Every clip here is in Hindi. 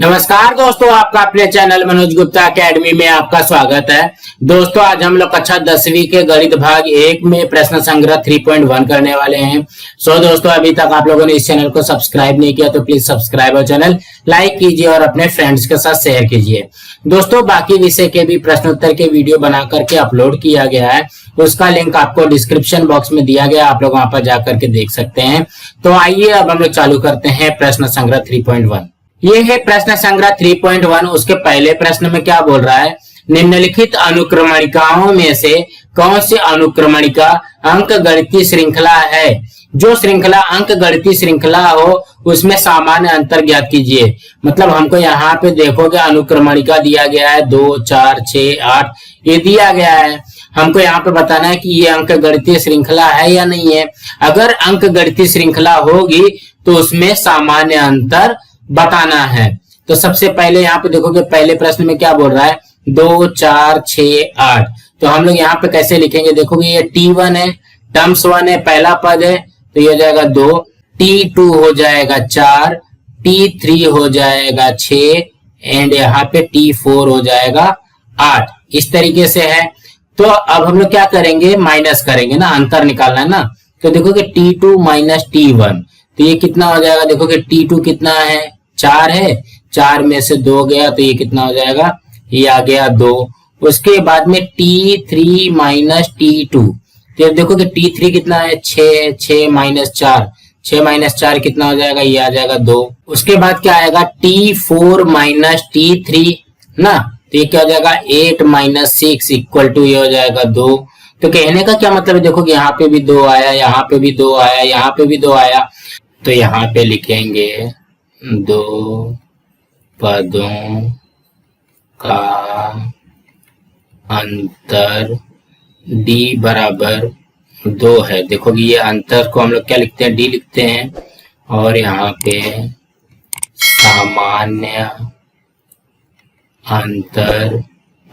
नमस्कार दोस्तों, आपका अपने चैनल मनोज गुप्ता एकेडमी में आपका स्वागत है। दोस्तों आज हम लोग कक्षा 10वीं के गणित भाग 1 में प्रश्न संग्रह 3.1 करने वाले हैं। दोस्तों अभी तक आप लोगों ने इस चैनल को सब्सक्राइब नहीं किया तो प्लीज सब्सक्राइब और चैनल लाइक कीजिए और अपने फ्रेंड्स के साथ शेयर कीजिए। दोस्तों बाकी विषय के भी प्रश्नोत्तर के वीडियो बना करके अपलोड किया गया है, उसका लिंक आपको डिस्क्रिप्शन बॉक्स में दिया गया, आप लोग वहां पर जाकर के देख सकते हैं। तो आइए अब हम लोग चालू करते हैं प्रश्न संग्रह 3.1। ये है प्रश्न संग्रह 3.1। उसके पहले प्रश्न में क्या बोल रहा है, निम्नलिखित अनुक्रमणिकाओं में से कौन सी अनुक्रमणिका अंकगणितीय श्रृंखला है। जो श्रृंखला अंकगणितीय श्रृंखला हो उसमें सामान्य अंतर ज्ञात कीजिए। मतलब हमको यहाँ पे देखोगे अनुक्रमणिका दिया गया है 2, 4, 6, 8 ये दिया गया है। हमको यहाँ पे बताना है कि ये अंकगणितीय श्रृंखला है या नहीं है। अगर अंकगणितीय श्रृंखला होगी तो उसमें सामान्य अंतर बताना है। तो सबसे पहले यहाँ पे देखोगे पहले प्रश्न में क्या बोल रहा है, 2, 4, 6, 8। तो हम लोग यहाँ पे कैसे लिखेंगे, देखोगे ये T1 है, टर्म्स 1 है, पहला पद है तो ये हो जाएगा 2, T2 हो जाएगा 4, T3 हो जाएगा 6 एंड यहाँ पे T4 हो जाएगा 8। इस तरीके से है। तो अब हम लोग क्या करेंगे, माइनस करेंगे ना, अंतर निकालना है ना। तो देखोगे T2 माइनस T1 तो ये कितना हो जाएगा, देखोगे T2 कितना है, 4 है, 4 में से 2 गया तो ये कितना हो जाएगा, ये आ गया 2। उसके बाद में T3 माइनस T2 तो देखोगे T3 कितना है, 6, 6 माइनस 4, 6 माइनस 4 कितना हो जाएगा, ये आ जाएगा 2। उसके बाद क्या आएगा T4 माइनस T3 ना, तो ये क्या हो जाएगा 8 माइनस 6 इक्वल टू ये हो जाएगा 2। तो कहने का क्या मतलब है, देखोगे यहाँ पे भी 2 आया, यहाँ पे भी 2 आया, यहाँ पे भी 2 आया। तो यहाँ पे लिखेंगे 2 पदों का अंतर d बराबर 2 है। देखोगे ये अंतर को हम लोग क्या लिखते हैं, d लिखते हैं। और यहाँ पे सामान्य अंतर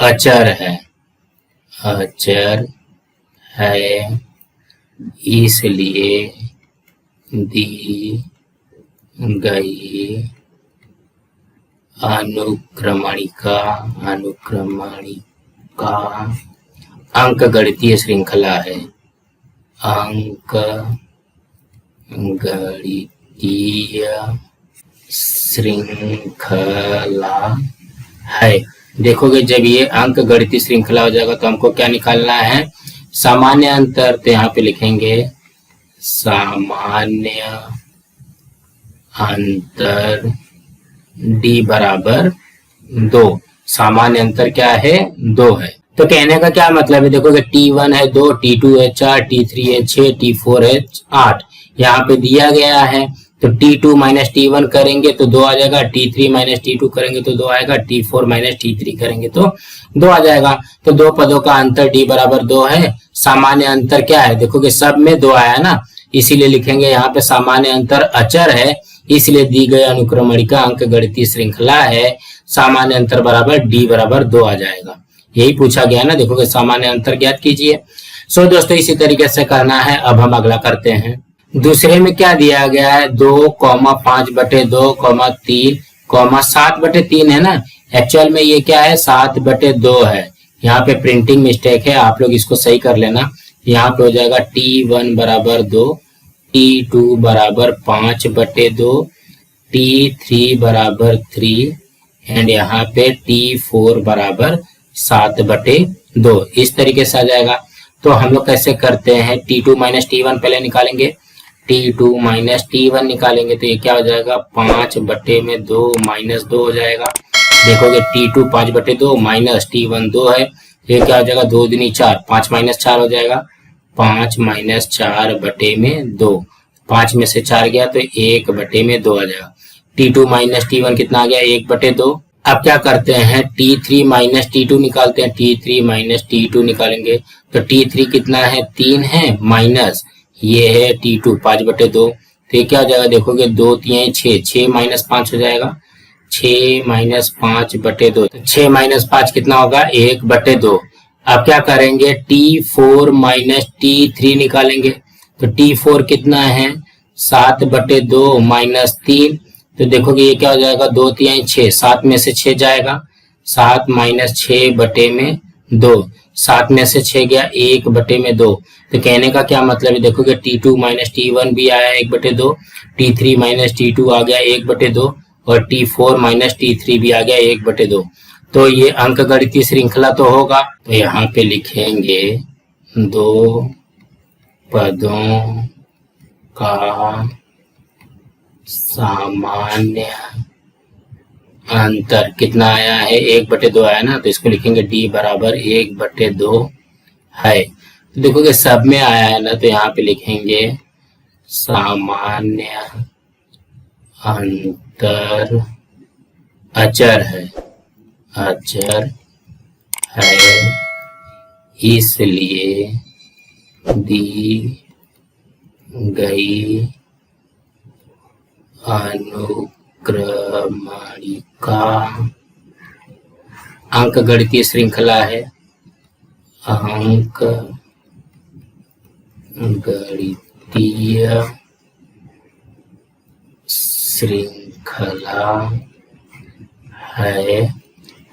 अचर है, अचर है इसलिए दी गई अनुक्रमणिका अंकगणितीय श्रृंखला है, अंकगणितीय श्रृंखला है। देखोगे जब ये अंकगणितीय श्रृंखला हो जाएगा तो हमको क्या निकालना है, सामान्य अंतर। तो यहाँ पे लिखेंगे सामान्य अंतर d बराबर 2। सामान्य अंतर क्या है, 2 है। तो कहने का क्या मतलब है, देखोगे T1 है 2, T2 है 4, T3 है 6, T4 है 8 यहाँ पे दिया गया है। तो T2 माइनस T1 करेंगे तो 2 आ जाएगा, T3 माइनस T2 करेंगे तो 2 आएगा, T4 माइनस T3 करेंगे तो 2 आ जाएगा। तो 2 पदों का अंतर d बराबर 2 है। सामान्य अंतर क्या है, देखोगे सब में 2 आया ना, इसीलिए लिखेंगे यहाँ पे सामान्य अंतर अचर है इसलिए दी गई अनुक्रमणिका अंकगणितीय श्रृंखला है। सामान्य अंतर बराबर d बराबर 2 आ जाएगा। यही पूछा गया ना, देखोगे सामान्य अंतर ज्ञात कीजिए। दोस्तों इसी तरीके से करना है। अब हम अगला करते हैं। दूसरे में क्या दिया गया है, 2,5/2, 3, 7/3 है ना। एक्चुअल में ये क्या है, 7/2 है। यहाँ पे प्रिंटिंग मिस्टेक है, आप लोग इसको सही कर लेना। यहाँ पे हो जाएगा T1 बराबर 2, T2 बराबर 5/2, T3 बराबर 3 एंड यहाँ पे T4 बराबर 7/2। इस तरीके से आ जाएगा। तो हम लोग कैसे करते हैं, T2 माइनस T1 पहले निकालेंगे, T2 माइनस T1 निकालेंगे तो ये क्या हो जाएगा, 5/2 माइनस 2 हो जाएगा। देखोगे T2 5/2 माइनस T1 2 है, ये क्या हो जाएगा, 2 दूनी 4, 5 माइनस 4 हो जाएगा। 5 माइनस 4/2, 5 में से 4 गया तो 1/2 आ जाएगा। T2 माइनस T1 कितना आ गया, 1/2। अब क्या करते हैं, T3 माइनस T2 निकालते हैं। T3 माइनस T2 निकालेंगे तो T3 कितना है, 3 है, माइनस ये है T2 5/2। तो ये क्या हो जाएगा, देखोगे 2 3 6, 6 माइनस 5 हो जाएगा, 6 माइनस 5/2। 6 माइनस 5 कितना होगा, 1/2। अब क्या करेंगे, T4 माइनस T3 निकालेंगे तो T4 कितना है, 7/2 माइनस 3 तो देखोगे ये क्या हो जाएगा, 2 3 6, 7 में से 6 जाएगा, 7 माइनस 6 बटे में 2, 7 में से 6 गया 1 बटे में 2। तो कहने का क्या मतलब है, देखोगे T2 माइनस T1 भी आया 1 बटे 2, T3 माइनस T2 आ गया 1 बटे 2 और T4 माइनस T3 भी आ गया 1 बटे 2। तो ये अंकगणितीय श्रृंखला तो होगा। तो यहाँ पे लिखेंगे 2 पदों का सामान्य अंतर कितना आया है, 1 बटे 2 आया ना, तो इसको लिखेंगे D बराबर 1 बटे 2 है। तो देखोगे सब में आया है ना, तो यहाँ पे लिखेंगे सामान्य अंतर अचर है, अचर है, इसलिए दी गई अनुक्रमणिका अंकगणितीय श्रृंखला है, अंकगणितीय श्रृंखला है।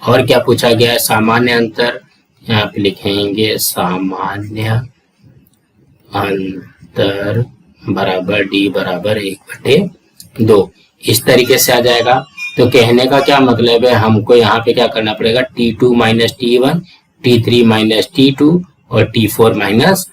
और क्या पूछा गया है, सामान्य अंतर, यहाँ पे लिखेंगे सामान्य अंतर बराबर D बराबर 1 बटे 2। इस तरीके से आ जाएगा। तो कहने का क्या मतलब है, हमको यहाँ पे क्या करना पड़ेगा, T2 minus T1, T3 minus T2 और T4 माइनस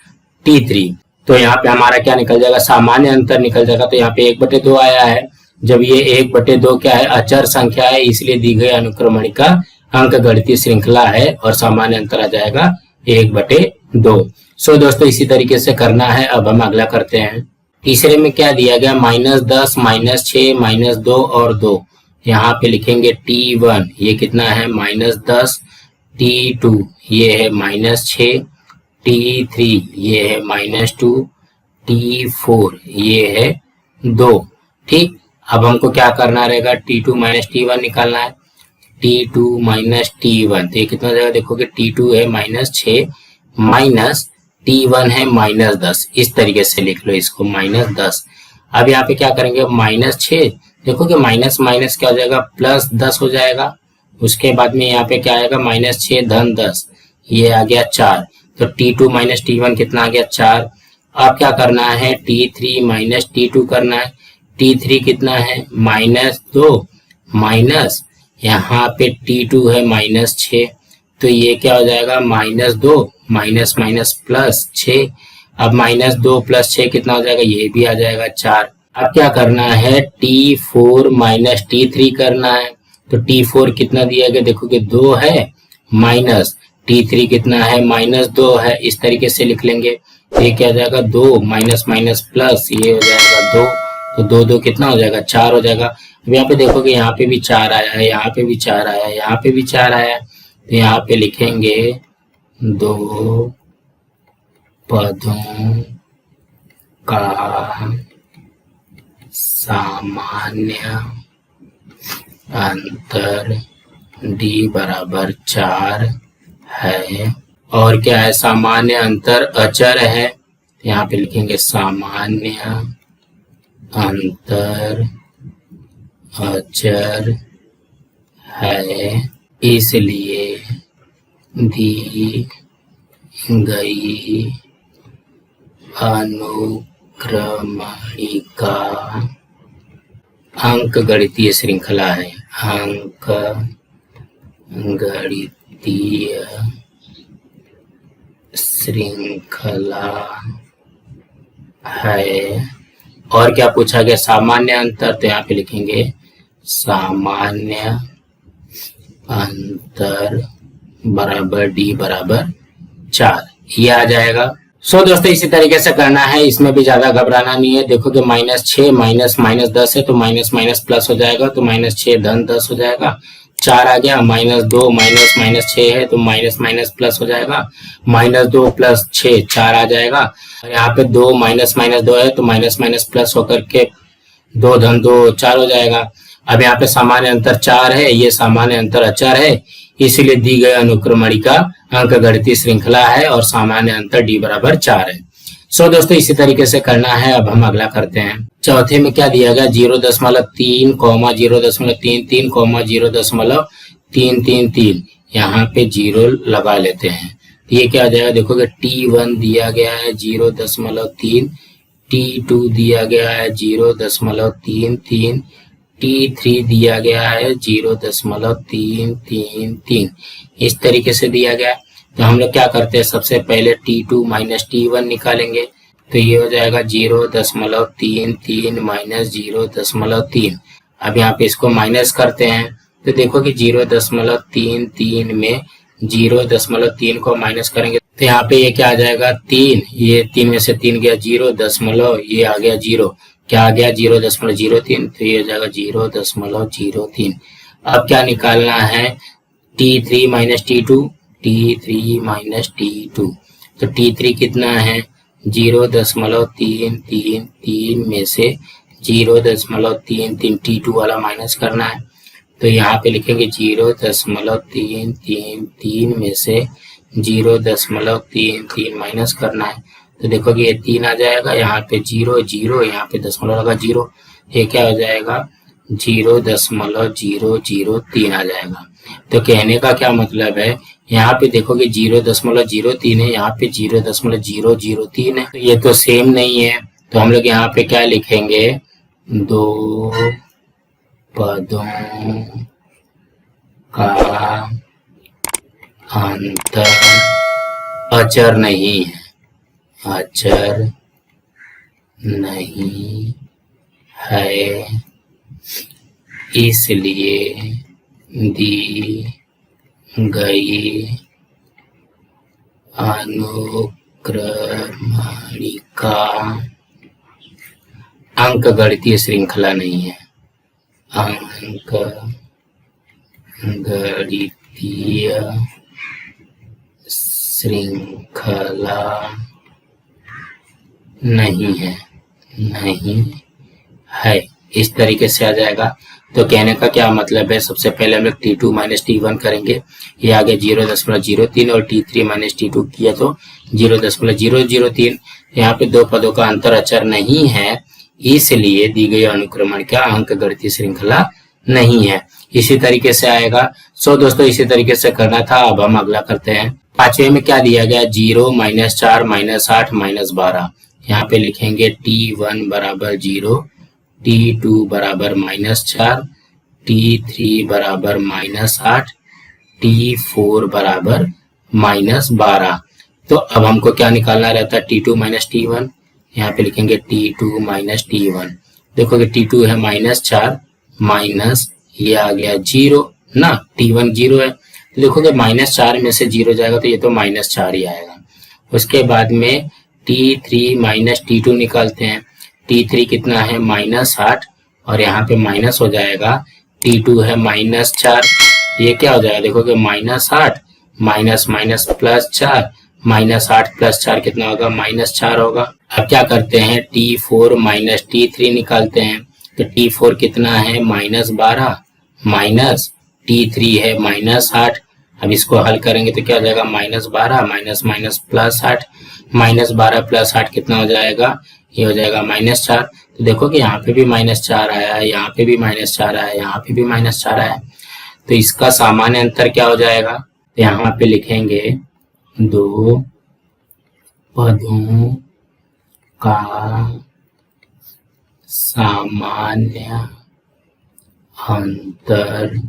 T3। तो यहाँ पे हमारा क्या निकल जाएगा, सामान्य अंतर निकल जाएगा। तो यहाँ पे 1 बटे 2 आया है। जब ये 1 बटे 2 क्या है, अचर संख्या है, इसलिए दी गई अनुक्रमणिका अंकगणितीय श्रृंखला है और सामान्य अंतर आ जाएगा 1 बटे 2। सो दोस्तों इसी तरीके से करना है। अब हम अगला करते हैं। तीसरे में क्या दिया गया, -10 -6 -2 और 2। यहाँ पे लिखेंगे T1 ये कितना है -10, T2 ये है -6, T3 ये है -2, T4 ये है 2। ठीक, अब हमको क्या करना रहेगा, T2 माइनस T1 निकालना है। T2 माइनस T1 तो ये कितना हो जाएगा, देखोगे T2 है -6 माइनस T1 है -10। इस तरीके से लिख लो इसको -10। अब यहाँ पे क्या करेंगे, -6 देखोगे माइनस माइनस क्या हो जाएगा, +10 हो जाएगा। उसके बाद में यहाँ पे क्या आएगा, -6 धन 10 ये आ गया 4। तो T2 माइनस T1 कितना आ गया 4। अब क्या करना है, T3 माइनस T2 करना है। T3 कितना है -2 माइनस यहाँ पे T2 है -6, तो ये क्या हो जाएगा -2 माइनस माइनस +6। अब -2 + 6 कितना हो जाएगा, ये भी आ जाएगा 4। अब क्या करना है, T4 माइनस T3 करना है। तो T4 कितना दिया गया, देखोगे 2 है माइनस T3 कितना है -2 है। इस तरीके से लिख लेंगे। ये क्या हो जाएगा, 2 माइनस माइनस प्लस ये हो जाएगा 2, तो 2 2 कितना हो जाएगा 4 हो जाएगा। अब यहाँ पे देखोगे यहाँ पे भी 4 आया है, यहाँ पे भी 4 आया है, यहाँ पे भी 4 आया है। तो यहाँ पे लिखेंगे 2 पदों का सामान्य अंतर D बराबर 4 है। और क्या है, सामान्य अंतर अचर है। यहाँ पे लिखेंगे सामान्य अंतर अचर है, इसलिए दी गई अनुक्रमणिका अंकगणितीय श्रृंखला है, अंकगणितीय श्रृंखला है। और क्या पूछा गया, सामान्य अंतर, तो यहाँ पे लिखेंगे सामान्य अंतर बराबर D बराबर 4, ये आ जाएगा। सो दोस्तों इसी तरीके से करना है, इसमें भी ज्यादा घबराना नहीं है। देखोगे -6 माइनस माइनस 10 है, तो माइनस माइनस प्लस हो जाएगा, तो -6 धन 10 हो जाएगा। 4 आ गया, -2 माइनस माइनस 6 है, तो माइनस माइनस प्लस हो जाएगा। -2 + 6 4 आ जाएगा। और यहाँ पे 2 माइनस माइनस 2 है, तो माइनस माइनस प्लस होकर के 2 धन 2 4 हो जाएगा। अब यहाँ पे सामान्य अंतर 4 है, ये सामान्य अंतर अचर है, इसलिए दी गई अनुक्रमणिका अंकगणितीय श्रृंखला है और सामान्य अंतर D बराबर 4 है। सो दोस्तों इसी तरीके से करना है। अब हम अगला करते हैं। चौथे में क्या दिया गया, 0.3, 0.33, 0.333, यहाँ पे 0 लगा लेते हैं। ये क्या आ जाएगा, देखोगे T1 दिया गया है 0.3, T2 दिया गया है 0.33, T3 दिया गया है 0.333, इस तरीके से दिया गया। तो हम लोग क्या करते हैं, सबसे पहले T2 माइनस T1 निकालेंगे। तो ये हो जाएगा 0.33 माइनस 0.3। अब यहाँ पे इसको माइनस करते हैं तो देखो कि 0.33 में 0.3 को माइनस करेंगे तो यहाँ पे ये क्या आ जाएगा 3, ये 3 में से 3 गया 0 दशमलव, ये आ गया 0, क्या आ गया 0.03, तो ये हो जाएगा 0.03। अब क्या निकालना है, T3 minus T2, T3 minus T2, तो T3 कितना है 0.333 में से 0.333 T2 वाला माइनस करना है। तो यहाँ पे लिखेंगे 0.333 में से 0.33 माइनस करना है। तो देखो कि ये 3 आ जाएगा, यहाँ पे 0 0, यहाँ पे दशमलव लगा 0, ये क्या हो जाएगा 0.003 आ जाएगा। तो कहने का क्या मतलब है, यहाँ पे देखोगे 0.03 है, यहाँ पे 0.003 है, तो ये तो सेम नहीं है। तो हम लोग यहाँ पे क्या लिखेंगे, दो पदों का अंतर अचर नहीं है, अचर नहीं है, इसलिए दी गई अनुक्रमणिका अंक गणितीय श्रृंखला नहीं है, अंक गणितीय श्रृंखला नहीं है, नहीं है, इस तरीके से आ जाएगा। तो कहने का क्या मतलब है, सबसे पहले हम लोग T2 माइनस T1 करेंगे, ये आ गया 0.03 और T3 माइनस T2 किया तो 0.003। यहाँ पे दो पदों का अंतर अचर नहीं है, इसलिए दी गई अनुक्रमण का अंक गणितीय श्रृंखला नहीं है, इसी तरीके से आएगा। सो दोस्तों इसी तरीके से करना था। अब हम अगला करते हैं। पांचवे में क्या दिया गया, 0 माइनस 4 माइनस 8 माइनस 12, यहाँ पे लिखेंगे T1 बराबर 0, T2 बराबर -4, T3 बराबर -8, T4 बराबर -12। तो अब हमको क्या निकालना रहता है, T2 माइनस T1, यहाँ पे लिखेंगे T2 माइनस T1। देखोगे T2 है -4 माइनस ये आ गया 0 ना, T1 0 है, तो देखोगे -4 में से 0 जाएगा तो ये तो -4 ही आएगा। उसके बाद में T3 माइनस T2 निकालते हैं, T3 कितना है -8 और यहाँ पे माइनस हो जाएगा, T2 है -4, ये क्या हो जाएगा, देखोगे -8 माइनस माइनस +4, -8 +4 कितना होगा, -4 होगा। अब क्या करते हैं, T4 माइनस T3 निकालते हैं, तो T4 कितना है -12 माइनस T3 है -8। अब इसको हल करेंगे तो क्या हो जाएगा, -12 माइनस माइनस +8, -12 +8 कितना हो जाएगा, ये हो जाएगा -4। तो देखो कि यहाँ पे भी -4 आया है, यहाँ पे भी -4 आया है, यहाँ पे भी -4 आया है, तो इसका सामान्य अंतर क्या हो जाएगा, तो यहाँ पे लिखेंगे दो पदों का सामान्य अंतर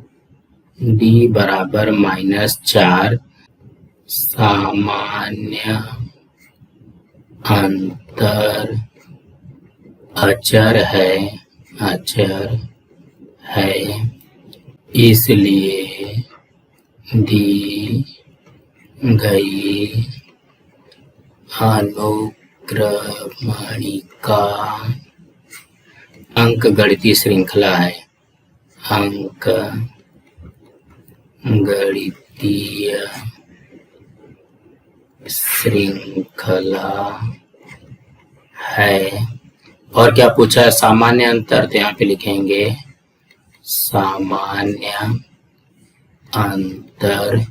D बराबर -4, सामान्य अंतर अचर है, अचर है, इसलिए दी गई अनुक्रमणिका अंक गणितीय श्रृंखला है, अंक गणितीय श्रृंखला है। और क्या पूछा है, सामान्य अंतर, तो यहाँ पे लिखेंगे सामान्य अंतर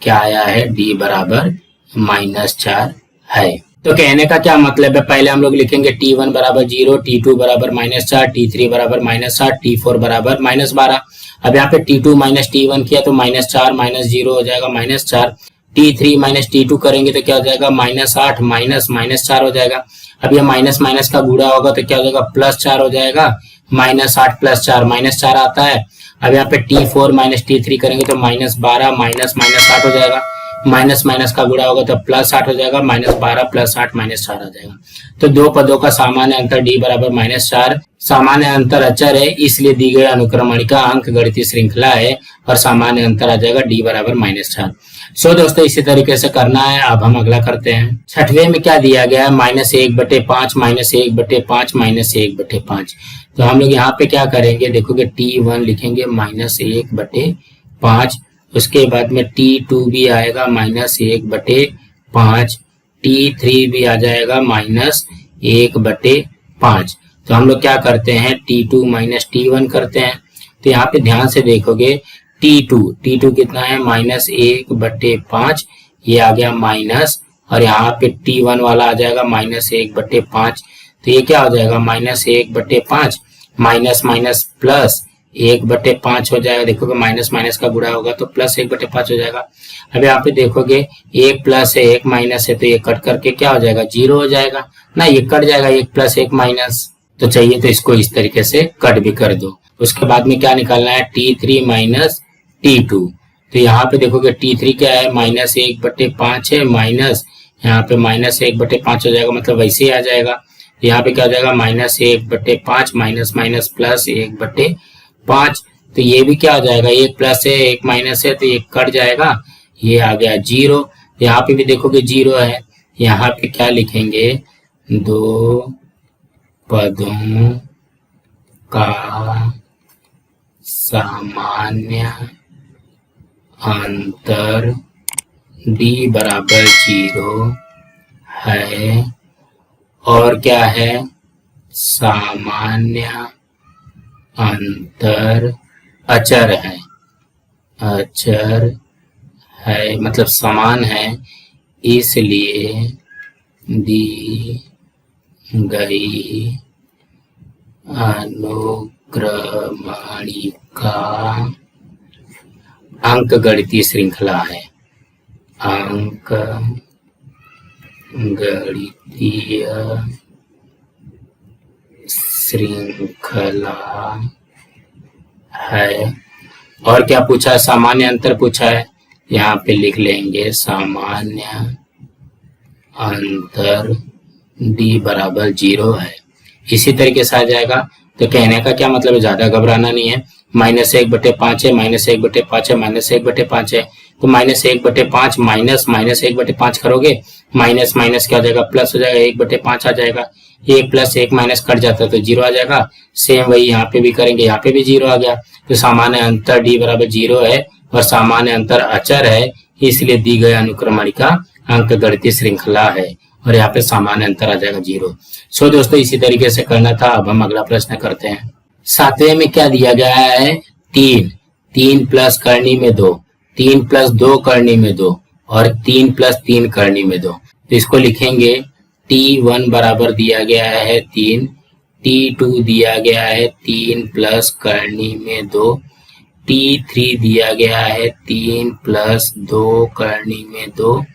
क्या आया है, D बराबर -4 है। तो कहने का क्या मतलब है, पहले हम लोग लिखेंगे T1 बराबर 0, T2 बराबर -4, T3 बराबर -8, T4 बराबर -12। अब यहाँ पे T2 माइनस T1 किया तो -4 -0 हो जाएगा -4। T3 माइनस T2 करेंगे तो क्या हो जाएगा -8 -4 हो जाएगा। अब ये माइनस माइनस का गुणा होगा तो क्या हो जाएगा +4 हो जाएगा। -8 +4 -4 आता है। अब यहाँ पे T4 माइनस T3 करेंगे तो -12 -8 हो जाएगा। माइनस माइनस का गुणा होगा तो +8 हो जाएगा। -12 +8 -4 आ जाएगा। तो दो पदों का सामान्य अंतर d बराबर -4। सामान्य अंतर अचर है, इसलिए दी गई अनुक्रमणिका अंक गणितीय श्रृंखला है और सामान्य अंतर आ जाएगा d बराबर -4। सो दोस्तों इसी तरीके से करना है। अब हम अगला करते हैं। छठवें में क्या दिया गया है, -1/5 -1/5 -1/5। तो हम लोग यहाँ पे क्या करेंगे, देखोगे T1 लिखेंगे -1/5, उसके बाद में T2 भी आएगा -1/5, T3 भी आ जाएगा -1/5। तो हम लोग क्या करते हैं, T2 माइनस T1 करते हैं। तो यहाँ पे ध्यान से देखोगे T2 कितना है -1/5, ये आ गया माइनस, और यहाँ पे T1 वाला आ जाएगा -1/5। तो ये क्या हो जाएगा -1/5 माइनस माइनस प्लस 1/5 हो जाएगा। देखोगे माइनस माइनस का गुणा होगा तो +1/5 हो जाएगा। अब यहाँ पे देखोगे 1 प्लस है 1 माइनस है, तो ये कट करके क्या हो जाएगा 0 हो जाएगा ना, ये कट जाएगा 1 + 1 माइनस। तो चाहिए तो इसको इस तरीके से कट भी कर दो। उसके बाद में क्या निकालना है, T3 माइनस T2। तो यहाँ पे देखोगे T3 क्या है -1/5 है, माइनस यहाँ पे -1/5 हो जाएगा, मतलब वैसे ही आ जाएगा। यहाँ पे क्या हो जाएगा -1/5 माइनस माइनस प्लस 1/5। तो ये भी क्या हो जाएगा, 1 प्लस है 1 माइनस है, तो ये कट जाएगा, ये आ गया 0। यहाँ पे भी देखोगे 0 है। यहाँ पे क्या लिखेंगे, दो पदों का सामान्य अंतर d बराबर 0 है, और क्या है, सामान्य अंतर अचर है, अचर है मतलब समान है, इसलिए दी गई अनुक्रमणिका अंक गणितीय श्रृंखला है, अंक गणितीय श्रृंखला है। और क्या पूछा है, सामान्य अंतर पूछा है, यहाँ पे लिख लेंगे सामान्य अंतर d बराबर 0 है। इसी तरीके से आ जाएगा। तो कहने का क्या मतलब है, ज्यादा घबराना नहीं है। -1/5 है, -1/5 है, -1/5 है, तो -1/5 माइनस माइनस 1/5 करोगे, माइनस माइनस क्या हो जाएगा, प्लस हो जाएगा, 1/5 आ जाएगा। 1 + 1 माइनस कट जाता है तो 0 आ जाएगा। सेम वही यहाँ पे भी करेंगे, यहाँ पे भी 0 आ गया। तो सामान्य अंतर d बराबर 0 है और सामान्य अंतर अचर है, इसलिए दी गई अनुक्रमणिका अंक गणितीय श्रृंखला है, और यहाँ पे सामान्य अंतर आ जाएगा 0। सो दोस्तों इसी तरीके से करना था। अब हम अगला प्रश्न करते हैं। 7वें में क्या दिया गया है, 3 प्लस करनी में 2, 3 + 2 करनी में 2, और 3 + 3 करनी में 2। तो इसको लिखेंगे T1 बराबर दिया गया है 3, T2 दिया गया है 3 प्लस करनी में 2, T3 दिया गया है 3 + 2 करनी में 2,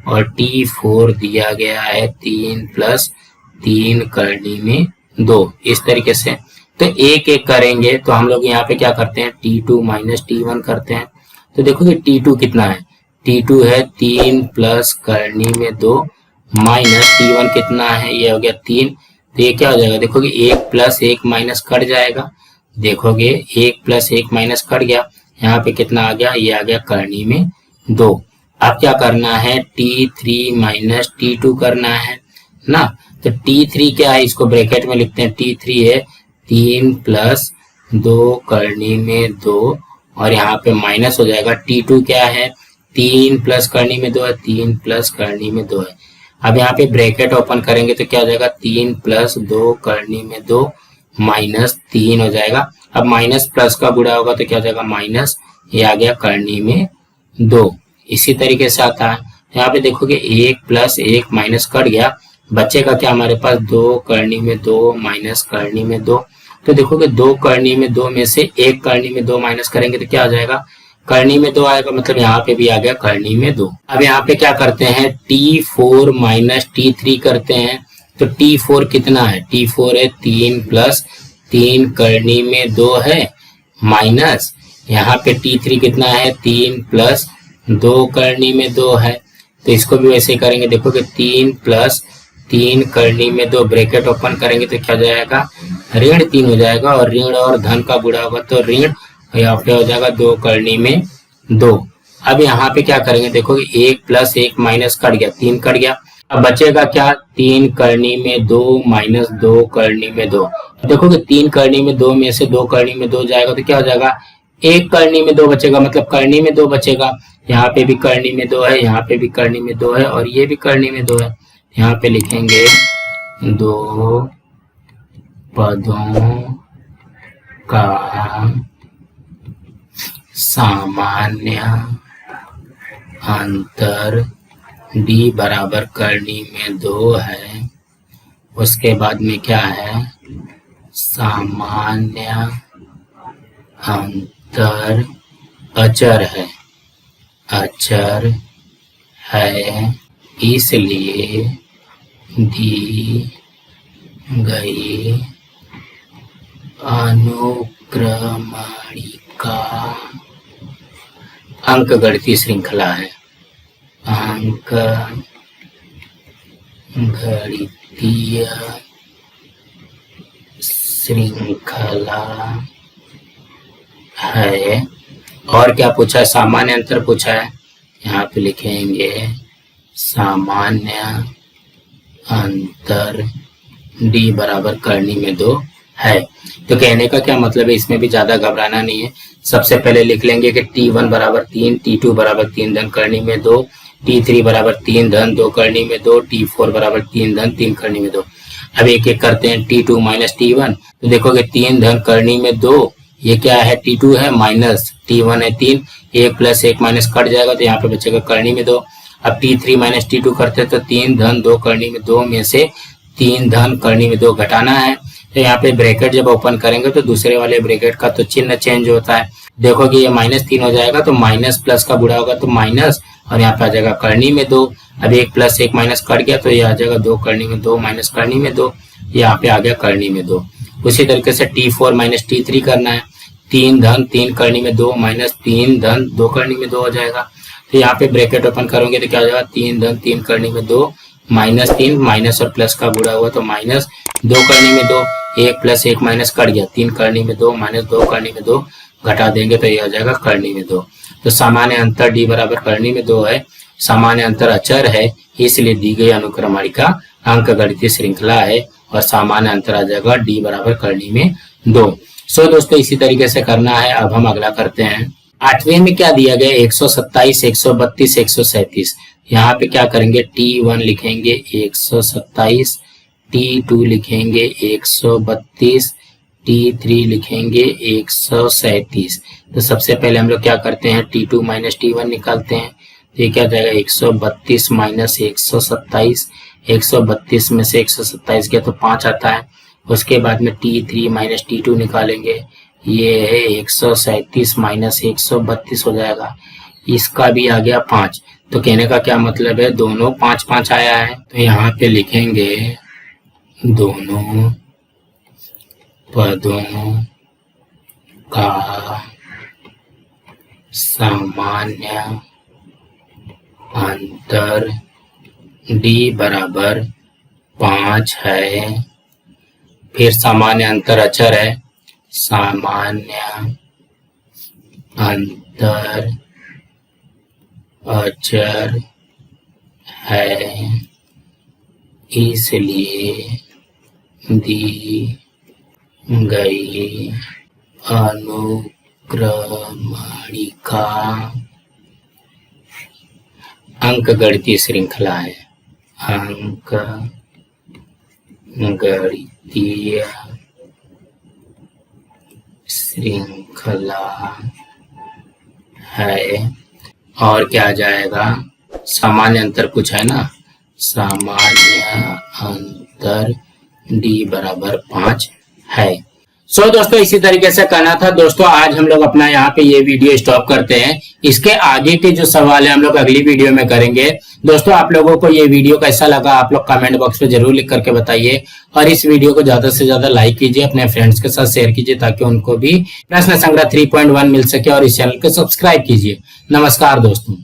और T4 दिया गया है 3 + 3 करनी में 2। इस तरीके से तो एक एक करेंगे। तो हम लोग यहाँ पे क्या करते हैं, T2 माइनस T1 करते हैं। तो देखोगे T2 कितना है, T2 है 3 प्लस करनी में 2 माइनस T1 कितना है, ये हो गया 3। तो ये क्या हो जाएगा, देखोगे 1 + 1 माइनस कट जाएगा। देखोगे 1 + 1 माइनस कट गया, यहाँ पे कितना आ गया, ये आ गया करनी में 2। अब क्या करना है, T3 माइनस T2 करना है ना। तो T3 क्या है, इसको ब्रैकेट में लिखते हैं। T3 है 3 + 2 करनी में 2, और यहाँ पे माइनस हो जाएगा। T2 क्या है, 3 प्लस करनी में 2 है, 3 प्लस करनी में 2 है। अब यहाँ पे ब्रैकेट ओपन करेंगे तो क्या हो जाएगा, 3 + 2 करनी में 2 -3 हो जाएगा। अब माइनस प्लस का गुणा होगा तो क्या हो जाएगा माइनस, ये आ गया करनी में 2। इसी तरीके से आता है। यहाँ पे देखोगे 1 प्लस 1 माइनस कट गया, बचेगा क्या हमारे पास 2 करनी में 2 माइनस करनी में 2। तो देखोगे 2 करनी में 2 में से 1 करनी में 2 माइनस करेंगे तो क्या आ जाएगा, करनी में 2 आएगा, मतलब यहाँ पे भी आ गया करनी में 2। अब यहाँ पे क्या करते हैं, T4 माइनस T3 करते हैं। तो T4 कितना है, T4 है 3 प्लस 3 करनी में 2 है, माइनस यहाँ पे T3 कितना है 3 प्लस 2 करनी में 2 है। तो इसको भी वैसे ही करेंगे, देखोगे 3 प्लस 3 करनी में 2 ब्रैकेट ओपन करेंगे तो क्या हो जाएगा, ऋण 3 हो जाएगा, और ऋण और धन का गुणा होगा तो ऋण, यहाँ पे हो जाएगा 2 करनी में 2। अब यहाँ पे क्या करेंगे, देखोगे 1 प्लस 1 माइनस कट गया, 3 कट गया, अब बचेगा क्या, 3 करनी में 2 माइनस 2 करनी में 2। देखोगे 3 करनी में 2 में से 2 करनी में 2 जाएगा तो क्या हो जाएगा, 1 करनी में 2 बचेगा, मतलब करनी में 2 बचेगा। यहाँ पे भी करनी में 2 है, यहाँ पे भी करनी में 2 है, और ये भी करनी में 2 है। यहाँ पे लिखेंगे 2 पदों का सामान्य अंतर d बराबर करनी में 2 है। उसके बाद में क्या है, सामान्य अंतर अचर है, अचर है, इसलिए दी गई अनुक्रमणिका अंकगणितीय श्रृंखला है, अंक गणितीय श्रृंखला है। और क्या पूछा है, सामान्य अंतर पूछा है, यहाँ पे लिखेंगे सामान्य अंतर d बराबर करनी में 2 है। तो कहने का क्या मतलब है, इसमें भी ज्यादा घबराना नहीं है। सबसे पहले लिख लेंगे कि T1 बराबर 3, T2 बराबर 3 धन करनी में 2, T3 बराबर 3 धन 2 करनी में 2, T4 बराबर 3 धन 3 करनी में 2। अब एक एक करते हैं, T2 माइनस T1, तो देखोगे 3 धन करनी में 2, ये क्या है T2 है, माइनस T1 है 3, 1 प्लस 1 माइनस कट जाएगा तो यहाँ पे बचेगा करनी में 2। अब T3 माइनस T2 करते हैं तो 3 धन 2 करनी में 2 में से 3 धन करनी में 2 घटाना है। तो यहाँ पे ब्रैकेट जब ओपन करेंगे तो दूसरे वाले ब्रैकेट का तो चिन्ह चेंज होता है। देखोगे ये -3 हो जाएगा तो माइनस प्लस का बुरा होगा तो माइनस, और यहाँ पे आ जाएगा करनी में 2। अब 1 प्लस 1 माइनस कट गया तो ये आ जाएगा 2 करनी में 2 माइनस करनी में 2, यहाँ पे आ गया करनी में 2। उसी तरीके से T4 माइनस T3 करना है, 3 धन 3 करनी में 2 माइनस 3 धन 2 करनी में 2 हो जाएगा। तो यहाँ पे ब्रैकेट ओपन करोगे तो क्या हो जाएगा, 3 धन 3 करनी में 2 माइनस 3, माइनस और प्लस का बुरा हुआ तो माइनस 2 करनी में 2, 1 प्लस 1 माइनस कट गया, 3 करनी में 2 माइनस 2 करनी में 2 घटा देंगे तो ये आ जाएगा करनी में 2। तो सामान्य अंतर d बराबर करनी में 2 है, सामान्य अंतर अचर है, इसलिए दी गई अनुक्रमणिका अंकगणितीय श्रृंखला है, और सामान्य अंतर आ जाएगा d बराबर करनी में 2। सो दोस्तों इसी तरीके से करना है। अब हम अगला करते हैं। 8वें में क्या दिया गया, 127, 132, 137। यहाँ पे क्या करेंगे, T1 लिखेंगे 127, T2 लिखेंगे 132, T3 लिखेंगे 137। तो सबसे पहले हम लोग क्या करते हैं, T2 माइनस T1 निकालते हैं। तो ये क्या जाएगा, 132 माइनस 127, 132 में से 127 गया तो 5 आता है। उसके बाद में T3 माइनस T2 निकालेंगे, ये है 137 माइनस 132 हो जाएगा, इसका भी आ गया 5। तो कहने का क्या मतलब है, दोनों 5 5 आया है। तो यहाँ पे लिखेंगे दोनों पदों का सामान्य अंतर d बराबर 5 है। फिर सामान्य अंतर अचर है, सामान्य अंतर अचर है, इसलिए दी गई अनुक्रमणिका अंकगणितीय श्रृंखला है, अंक गणितीय श्रृंखला है। और क्या आ जाएगा, सामान्य अंतर कुछ है ना, सामान्य अंतर d बराबर 5 है। दोस्तों इसी तरीके से करना था। दोस्तों आज हम लोग अपना यहाँ पे ये वीडियो स्टॉप करते हैं। इसके आगे के जो सवाल है हम लोग अगली वीडियो में करेंगे। दोस्तों आप लोगों को ये वीडियो कैसा लगा आप लोग कमेंट बॉक्स में जरूर लिख करके बताइए, और इस वीडियो को ज्यादा से ज्यादा लाइक कीजिए, अपने फ्रेंड्स के साथ शेयर कीजिए ताकि उनको भी प्रश्न संग्रह 3.1 मिल सके, और इस चैनल को सब्सक्राइब कीजिए। नमस्कार दोस्तों।